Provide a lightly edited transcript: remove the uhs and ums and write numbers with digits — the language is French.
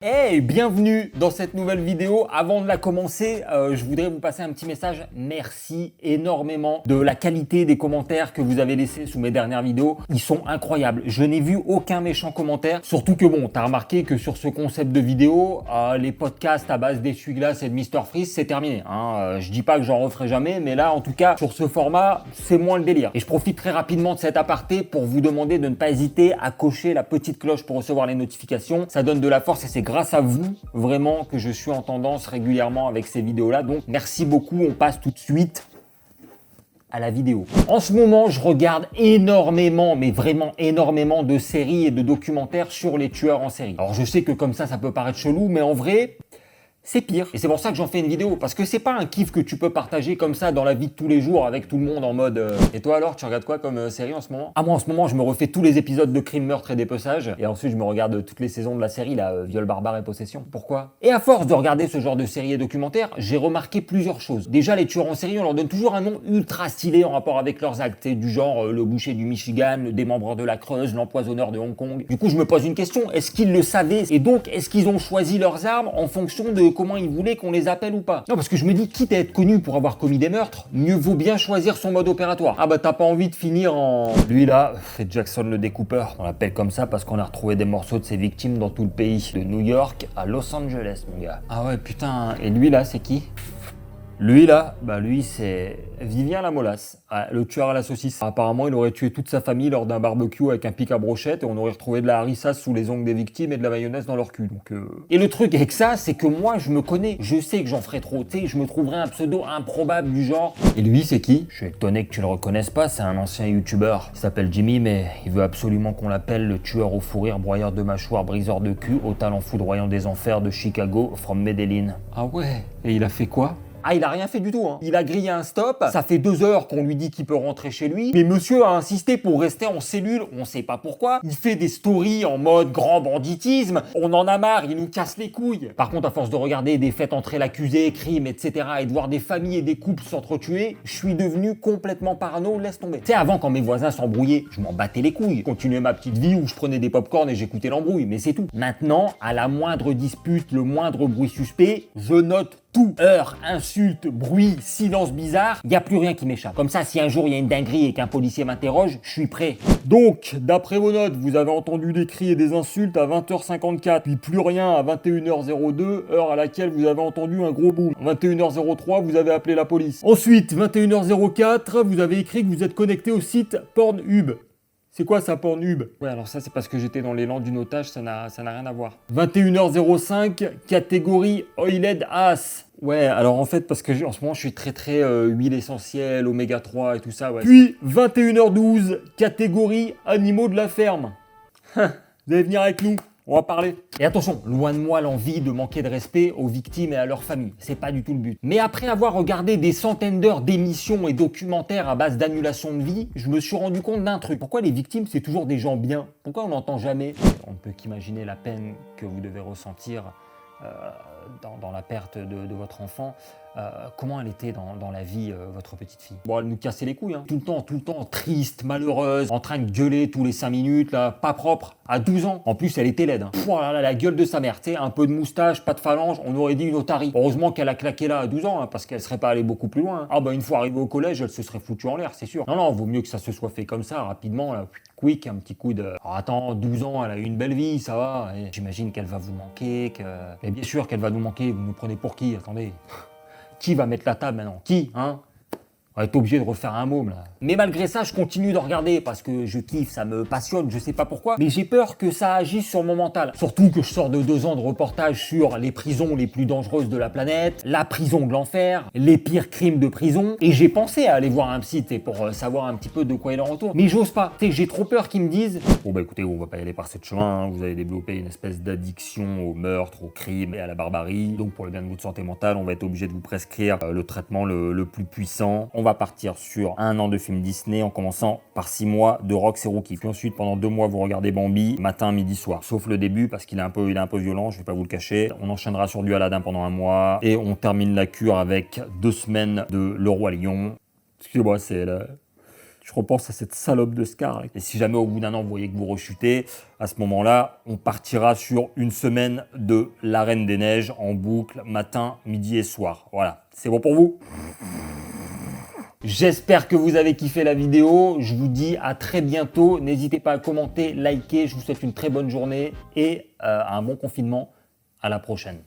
Hey, bienvenue dans cette nouvelle vidéo. Avant de la commencer, je voudrais vous passer un petit message. Merci énormément de la qualité des commentaires que vous avez laissés sous mes dernières vidéos. Ils sont incroyables. Je n'ai vu aucun méchant commentaire. Surtout que bon, t'as remarqué que sur ce concept de vidéo, les podcasts à base d'essuie-glace et de Mr Freeze, c'est terminé. Je dis pas que j'en referai jamais, mais là, en tout cas, sur ce format, c'est moins le délire. Et je profite très rapidement de cet aparté pour vous demander de ne pas hésiter à cocher la petite cloche pour recevoir les notifications. Ça donne de la force et c'est grâce à vous, vraiment, que je suis en tendance régulièrement avec ces vidéos-là. Donc, merci beaucoup. On passe tout de suite à la vidéo. En ce moment, je regarde énormément, mais vraiment énormément de séries et de documentaires sur les tueurs en série. Alors, je sais que comme ça peut paraître chelou, mais en vrai, c'est pire. Et c'est pour ça que j'en fais une vidéo. Parce que c'est pas un kiff que tu peux partager comme ça dans la vie de tous les jours avec tout le monde en mode Et toi alors, tu regardes quoi comme série en ce moment? Ah, moi en ce moment, je me refais tous les épisodes de Crime, Meurtre et Dépeçage. Et ensuite, je me regarde toutes les saisons de la série, là, Viol, Barbare et Possession. Pourquoi? Et à force de regarder ce genre de séries et documentaires, j'ai remarqué plusieurs choses. Déjà, les tueurs en série, on leur donne toujours un nom ultra stylé en rapport avec leurs actes. Du genre le boucher du Michigan, le démembreur de la Creuse, l'empoisonneur de Hong Kong. Du coup, je me pose une question. Est-ce qu'ils le savaient? Et donc, est-ce qu'ils ont choisi leurs armes en fonction de comment ils voulaient qu'on les appelle ou pas? Non, parce que je me dis, quitte à être connu pour avoir commis des meurtres, mieux vaut bien choisir son mode opératoire. Ah bah t'as pas envie de finir en... Lui là, c'est Jackson le découpeur. On l'appelle comme ça parce qu'on a retrouvé des morceaux de ses victimes dans tout le pays. De New York à Los Angeles, mon gars. Ah ouais, putain. Et lui là, c'est qui? Lui là, bah lui c'est Vivien la Molasse, le tueur à la saucisse. Apparemment il aurait tué toute sa famille lors d'un barbecue avec un pic à brochette et on aurait retrouvé de la harissa sous les ongles des victimes et de la mayonnaise dans leur cul. Et le truc avec ça, c'est que moi je me connais, je sais que j'en ferai trop, tu sais, je me trouverai un pseudo improbable du genre. Et lui c'est qui? Je suis étonné que tu le reconnaisses pas, c'est un ancien youtubeur. Il s'appelle Jimmy mais il veut absolument qu'on l'appelle le tueur au fou rire, broyeur de mâchoire, briseur de cul, au talent foudroyant des enfers de Chicago, from Medellin. Ah ouais? Et il a fait quoi? Ah, il a rien fait du tout, Il a grillé un stop, ça fait 2 heures qu'on lui dit qu'il peut rentrer chez lui, mais monsieur a insisté pour rester en cellule, on sait pas pourquoi. Il fait des stories en mode grand banditisme, on en a marre, il nous casse les couilles. Par contre, à force de regarder des faits entrer l'accusé, crimes, etc., et de voir des familles et des couples s'entretuer, je suis devenu complètement parano, laisse tomber. Tu sais, avant, quand mes voisins s'embrouillaient, je m'en battais les couilles. Je continuais ma petite vie où je prenais des pop-corn et j'écoutais l'embrouille, mais c'est tout. Maintenant, à la moindre dispute, le moindre bruit suspect, je note tout. Heurts, insultes, bruit, silence bizarre, il n'y a plus rien qui m'échappe. Comme ça, si un jour il y a une dinguerie et qu'un policier m'interroge, je suis prêt. Donc, d'après vos notes, vous avez entendu des cris et des insultes à 20h54, puis plus rien à 21h02, heure à laquelle vous avez entendu un gros boom. 21h03, vous avez appelé la police. Ensuite, 21h04, vous avez écrit que vous êtes connecté au site Pornhub. C'est quoi ça, Pornhub? Ouais, alors ça, c'est parce que j'étais dans l'élan du notage, ça n'a rien à voir. 21h05, catégorie Oiled Ass. Ouais, alors en fait, parce que en ce moment, je suis très huile essentielle, oméga 3 et tout ça, ouais. Puis, 21h12, catégorie Animaux de la ferme. Vous allez venir avec nous, on va parler. Et attention, loin de moi l'envie de manquer de respect aux victimes et à leurs familles. C'est pas du tout le but. Mais après avoir regardé des centaines d'heures d'émissions et documentaires à base d'annulation de vie, je me suis rendu compte d'un truc. Pourquoi les victimes, c'est toujours des gens bien? Pourquoi on n'entend jamais? On ne peut qu'imaginer la peine que vous devez ressentir dans la perte de votre enfant. Comment elle était dans la vie, votre petite fille? Bon, elle nous cassait les couilles, tout le temps, triste, malheureuse, en train de gueuler tous les 5 minutes, là, pas propre, à 12 ans. En plus, elle était laide. Oh là là, la gueule de sa mère, tu sais, un peu de moustache, pas de phalange, on aurait dit une otarie. Heureusement qu'elle a claqué là à 12 ans, parce qu'elle serait pas allée beaucoup plus loin. Ah bah, une fois arrivée au collège, elle se serait foutue en l'air, c'est sûr. Non, vaut mieux que ça se soit fait comme ça, rapidement, là, quick, un petit coup de... Alors, attends, 12 ans, elle a eu une belle vie, ça va. Et j'imagine qu'elle va vous manquer, Mais bien sûr qu'elle va nous manquer, vous nous prenez pour qui? Attendez. Qui va mettre la table maintenant? Qui, On va être obligé de refaire un môme là. Mais malgré ça, je continue de regarder parce que je kiffe, ça me passionne, je sais pas pourquoi. Mais j'ai peur que ça agisse sur mon mental. Surtout que je sors de 2 ans de reportage sur les prisons les plus dangereuses de la planète, la prison de l'enfer, les pires crimes de prison. Et j'ai pensé à aller voir un psy pour savoir un petit peu de quoi il en retourne. Mais j'ose pas. J'ai trop peur qu'ils me disent « Bon bah écoutez, on va pas y aller par ce chemin, vous allez développer une espèce d'addiction au meurtre, au crime et à la barbarie. Donc pour le bien de votre santé mentale, on va être obligé de vous prescrire le traitement le plus puissant. On va partir sur 1 an de film Disney en commençant par 6 mois de Rox et Rookie. Puis ensuite, pendant 2 mois, vous regardez Bambi, matin, midi, soir. Sauf le début parce qu'il est un peu violent, je vais pas vous le cacher. On enchaînera sur du Aladdin pendant 1 mois et on termine la cure avec 2 semaines de Le Roi Lion. Excusez-moi, c'est Je repense à cette salope de Scar. Et si jamais au bout d'un an, vous voyez que vous rechutez, à ce moment-là, on partira sur une semaine de la Reine des Neiges en boucle, matin, midi et soir. Voilà, c'est bon pour vous? J'espère que vous avez kiffé la vidéo. Je vous dis à très bientôt. N'hésitez pas à commenter, liker. Je vous souhaite une très bonne journée et un bon confinement. À la prochaine.